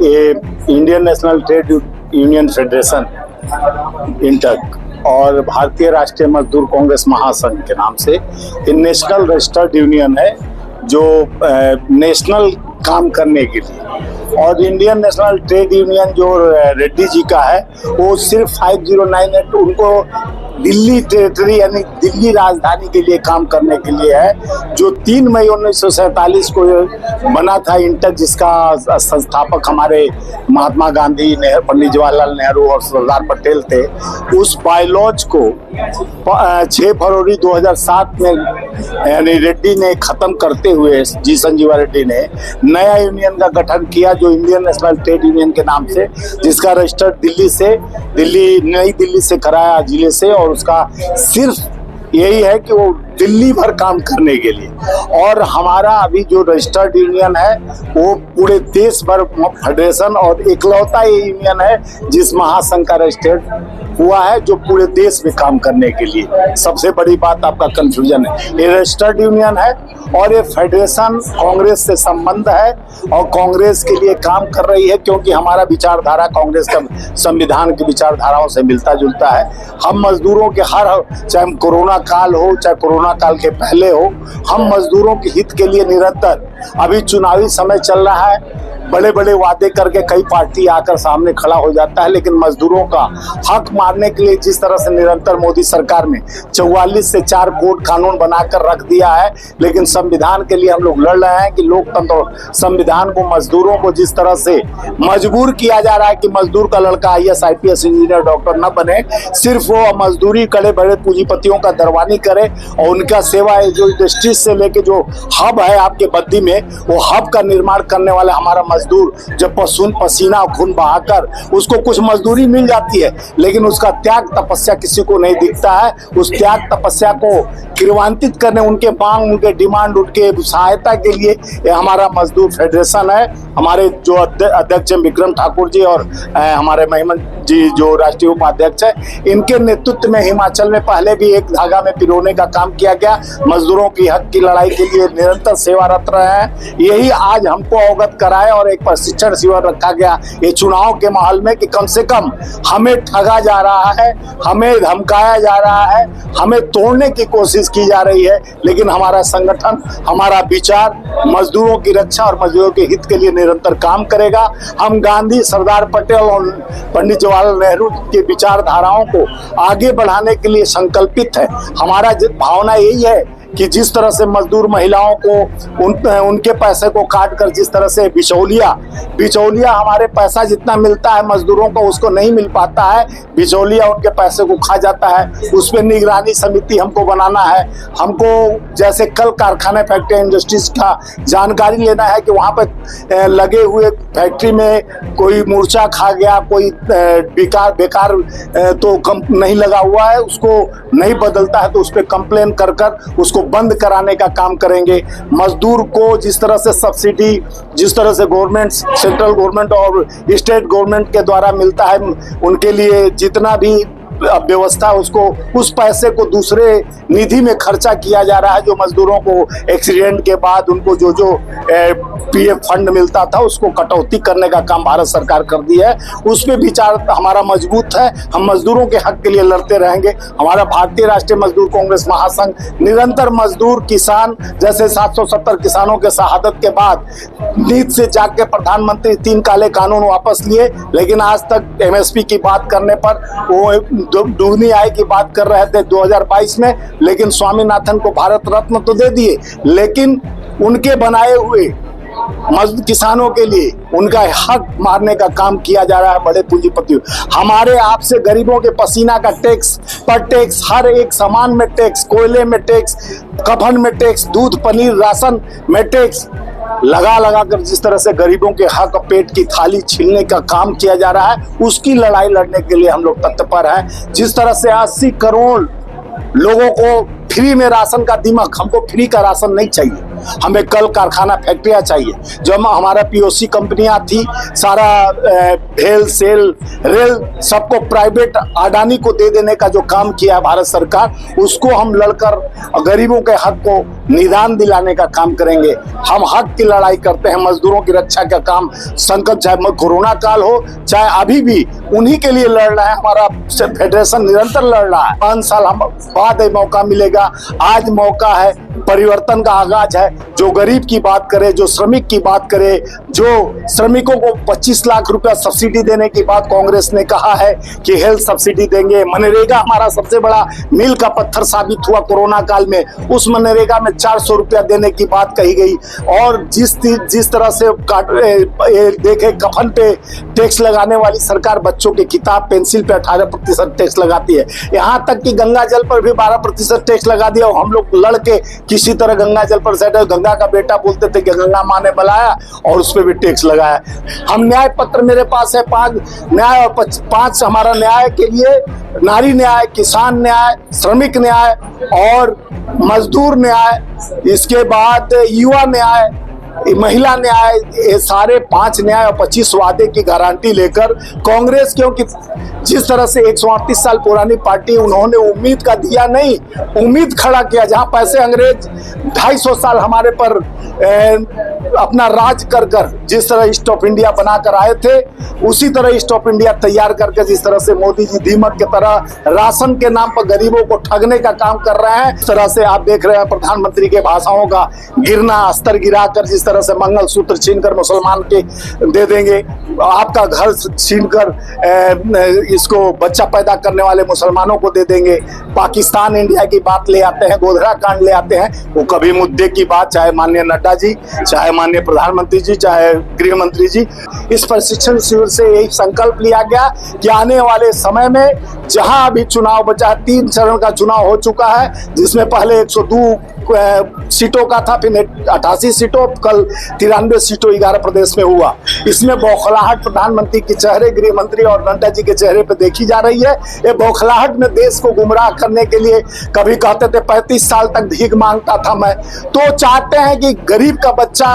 ये Indian national trade union federation INTUC और भारतीय राष्ट्रीय मजदूर कांग्रेस महासंघ के नाम से ये नेशनल रजिस्टर्ड यूनियन है जो नेशनल काम करने के लिए, और इंडियन नेशनल ट्रेड यूनियन जो रेड्डी जी का है वो सिर्फ 5098 उनको दिल्ली टेरिटरी यानी दिल्ली राजधानी के लिए काम करने के लिए है, जो 3 मई 1947 को बना था इंटक, जिसका संस्थापक हमारे महात्मा गांधी, पंडित जवाहरलाल नेहरू और सरदार पटेल थे। उस बायलॉज को 6 फरवरी 2007 में यानी रेड्डी ने खत्म करते हुए जी संजीवा रेड्डी ने नया यूनियन का गठन किया जो इंडियन नेशनल ट्रेड यूनियन के नाम से, जिसका रजिस्टर नई दिल्ली से कराया जिले से, और उसका सिर्फ यही है कि वो दिल्ली भर काम करने के लिए। और हमारा अभी जो रजिस्टर्ड यूनियन है वो पूरे देश भर फेडरेशन और इकलौता ये यूनियन है जिस महासंघ का रजिस्टर्ड हुआ है जो पूरे देश में काम करने के लिए। सबसे बड़ी बात आपका कंफ्यूजन है, ये रजिस्टर्ड यूनियन है और ये फेडरेशन कांग्रेस से संबंध है और कांग्रेस के लिए काम कर रही है, क्योंकि हमारा विचारधारा कांग्रेस का संविधान की विचारधाराओं से मिलता जुलता है। हम मजदूरों के चाहे कोरोना काल हो चाहे कोरोना काल के पहले हो, हम मजदूरों के हित के लिए निरंतर, अभी चुनावी समय चल रहा है, बड़े बड़े वादे करके कई पार्टी आकर सामने खड़ा हो जाता है, लेकिन मजदूरों का हक मारने के लिए जिस तरह से निरंतर मोदी सरकार ने 44 से 4 कोड कानून बनाकर रख दिया है, लेकिन संविधान के लिए हम लोग लड़ रहे हैं कि लोकतंत्र संविधान को मजदूरों को जिस तरह से मजबूर किया जा रहा है कि मजदूर का लड़का IAS IPS इंजीनियर डॉक्टर न बने, सिर्फ वो मजदूरी करे, बड़े पूंजीपतियों का दरवानी करे और उनका सेवा जो इंडस्ट्रीज से लेके जो हब है आपके बद्दी में, वो हब का निर्माण करने वाले हमारा मजदूर जब पसीना खून बहाकर उसको कुछ मजदूरी मिल जाती है, लेकिन उसका त्याग तपस्या किसी को नहीं दिखता है। उस त्याग तपस्या को क्रियान्वित करने, उनके मांग, उनके डिमांड, उनके सहायता के लिए ये हमारा मजदूर फेडरेशन है। हमारे जो अध्यक्ष विक्रम ठाकुर जी और हमारे महिमन जी जो राष्ट्रीय उपाध्यक्ष है, इनके नेतृत्व में हिमाचल में पहले भी एक धागा में पिरोने का काम किया गया। मजदूरों की हक की लड़ाई के लिए निरंतर सेवारत रहे हैं। यही आज हमको अवगत कराए और एक प्रशिक्षण शिविर रखा गया ये चुनाव के माहौल में कि कम से कम हमें ठगा जा रहा है, हमें धमकाया जा रहा है, हमें तोड़ने की कोशिश की जा रही है, लेकिन हमारा संगठन, हमारा विचार मजदूरों की रक्षा और मजदूरों के हित के लिए निरंतर काम करेगा। हम गांधी, सरदार पटेल और पंडित जवाहरलाल नेहरू के विचारधाराओं को आगे बढ़ाने के लिए संकल्पित है। हमारा भावना यही है कि जिस तरह से मजदूर महिलाओं को उनके पैसे को काट कर जिस तरह से बिचौलिया हमारे पैसा जितना मिलता है मजदूरों को उसको नहीं मिल पाता है, बिचौलिया उनके पैसे को खा जाता है। उस पर निगरानी समिति हमको बनाना है। हमको जैसे कल कारखाने, फैक्ट्री, इंडस्ट्रीज का जानकारी लेना है कि वहाँ पर लगे हुए फैक्ट्री में कोई मूर्छा खा गया, कोई बेकार तो नहीं लगा हुआ है, उसको नहीं बदलता है तो उस पर कंप्लेन कर उसको बंद कराने का काम करेंगे। मजदूर को जिस तरह से सब्सिडी, जिस तरह से गवर्नमेंट, सेंट्रल गवर्नमेंट और स्टेट गवर्नमेंट के द्वारा मिलता है, उनके लिए जितना भी व्यवस्था, उसको उस पैसे को दूसरे निधि में खर्चा किया जा रहा है। जो मजदूरों को एक्सीडेंट के बाद उनको जो PF फंड मिलता था उसको कटौती करने का काम भारत सरकार कर दी है। उस पे विचार हमारा मजबूत है। हम मजदूरों के हक के लिए लड़ते रहेंगे। हमारा भारतीय राष्ट्रीय मजदूर कांग्रेस महासंघ निरंतर मजदूर, किसान, जैसे 770 किसानों के शहादत के बाद नींद से जाग के प्रधानमंत्री 3 काले कानून वापस लिए, लेकिन आज तक MSP की बात करने पर वो दुगनी आय की बात कर रहे थे 2022 में, लेकिन स्वामीनाथन को भारत रत्न तो दे दिए, लेकिन उनके बनाए हुए किसानों के लिए उनका हक मारने का काम किया जा रहा है बड़े पूंजीपतियों। हमारे आपसे गरीबों के पसीना का टैक्स पर टैक्स, हर एक सामान में टैक्स, कोयले में टैक्स, कफन में टैक्स, दूध, पनीर, राशन में टैक्स लगा कर जिस तरह से गरीबों के हक, पेट की थाली छीनने का काम किया जा रहा है, उसकी लड़ाई लड़ने के लिए हम लोग तत्पर हैं। जिस तरह से 80 करोड़ लोगों को फ्री में राशन का दिमाग, हमको फ्री का राशन नहीं चाहिए। हमें कल कारखाना फैक्ट्रियां चाहिए। जो हमारा पीओसी कंपनियां थी, सारा भेल सेल रेल सबको प्राइवेट अडानी को दे देने का जो काम किया है भारत सरकार, उसको हम लड़कर गरीबों के हक को निदान दिलाने का काम करेंगे। हम हक की लड़ाई करते हैं, मजदूरों की रक्षा का काम, संकट चाहे कोरोना काल हो चाहे अभी भी, उन्हीं के लिए लड़ रहा है। हमारा फेडरेशन निरंतर लड़ रहा है। 5 साल हम बाद मौका मिलेगा, आज मौका है, परिवर्तन का आगाज है। जो गरीब की बात करे, जो श्रमिक की बात करे, जो श्रमिकों को 25 लाख रुपया सब्सिडी देने की बात कांग्रेस ने कहा है कि हेल्थ सब्सिडी देंगे। मनरेगा हमारा सबसे बड़ा मील का पत्थर साबित हुआ कोरोना काल में, उस मनरेगा में 400 रुपया देने की बात कही गई। और जिस तरह से देखे कफन पे टैक्स लगाने वाली सरकार बच्चों के किताब पेंसिल पे 18% टैक्स लगाती है। यहाँ तक कि गंगा जल पर भी 12% टैक्स लगा दिया। हम लोग लड़ के किसी तरह गंगा जल पर सेट, गंगा का बेटा बोलते थे कि गंगा माँ ने बुलाया और उस पर भी टैक्स लगाया। हम न्याय पत्र मेरे पास है 5 न्याय और 5 हमारा न्याय के लिए, नारी न्याय, किसान न्याय, श्रमिक न्याय और मजदूर न्याय, इसके बाद युवा न्याय, महिला न्याय, ये सारे 5 न्याय और 25 वादे की गारंटी लेकर कांग्रेस, क्योंकि जिस तरह से 138 साल पुरानी पार्टी, उन्होंने उम्मीद का दिया नहीं, उम्मीद खड़ा किया। जहां पैसे अंग्रेज 250 साल हमारे पर अपना राज कर जिस तरह स्टॉप इंडिया बनाकर आए थे, उसी तरह स्टॉप इंडिया तैयार करके जिस तरह से मोदी जी दीमक की तरह राशन के नाम पर गरीबों को ठगने का काम कर रहे हैं। इस तरह से आप देख रहे हैं प्रधानमंत्री के भाषणों का गिरना, अस्तर गिराकर जिस तरह से मंगलसूत्र छीनकर मुसलमान के दे देंगे, आपका घर छीनकर इसको बच्चा पैदा करने वाले मुसलमानों को दे देंगे। पाकिस्तान इंडिया की बात ले आते हैं, गोधरा कांड ले आते हैं। वो कभी मुद्दे की बात, चाहे माननीय नड्डा जी, चाहे माननीय प्रधानमंत्री जी, चाहे गृह मंत्री जी, इस प्रशिक्षण शिविर से यही संकल्प लिया गया कि आने वाले समय में जहां अभी चुनाव बचा, 3 चरण का चुनाव हो चुका है, जिसमें पहले 102 सीटों का था, फिर 88 सीटों, कल 93 सीटों 11 प्रदेश में हुआ। इसमें बौखलाहट प्रधानमंत्री के चेहरे, गृह मंत्री और नड्डा जी के चेहरे पे देखी जा रही है। ये बौखलाहट में देश को गुमराह करने के लिए, कभी कहते थे 35 साल तक भीख मांगता था मैं, तो चाहते हैं कि गरीब का बच्चा,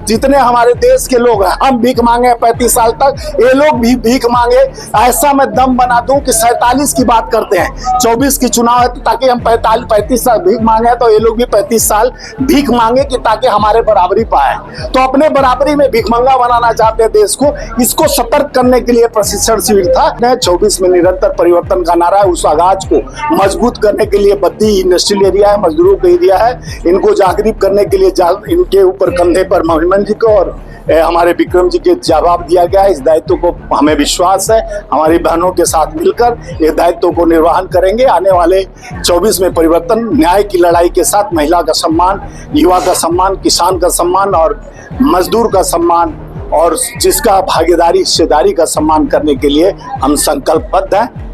जितने हमारे देश के लोग हैं, हम भीख मांगे 35 साल तक, ये लोग भी भीख मांगे। ऐसा मैं दम बना दूं कि 47 की बात करते हैं, 24 की चुनाव है, ताकि हम 35 साल भीख मांगे, तो ये लोग भी 35 साल भीख मांगे कि ताकि हमारे बराबरी पाए। तो अपने बराबरी में भिखमंगा बनाना चाहते हैं देश को। इसको सतर्क करने के लिए प्रशिक्षण शिविर था। 24 में निरंतर परिवर्तन का नारा है, उस आगाज को मजबूत करने के लिए बद्दी इंडस्ट्रियल एरिया है, मजदूरों का एरिया है, इनको जागरूक करने के लिए इनके ऊपर कंधे पर मोहिमन जी को और हमारे विक्रम जी के जवाब दिया गया है। इस दायित्व को हमें विश्वास है हमारी बहनों के साथ मिलकर ये दायित्व को निर्वहन करेंगे। आने वाले 24 में परिवर्तन, न्याय की लड़ाई के साथ महिला का सम्मान, युवा का सम्मान, किसान का सम्मान और मजदूर का सम्मान, और जिसका भागीदारी हिस्सेदारी का सम्मान करने के लिए हम संकल्पबद्ध हैं।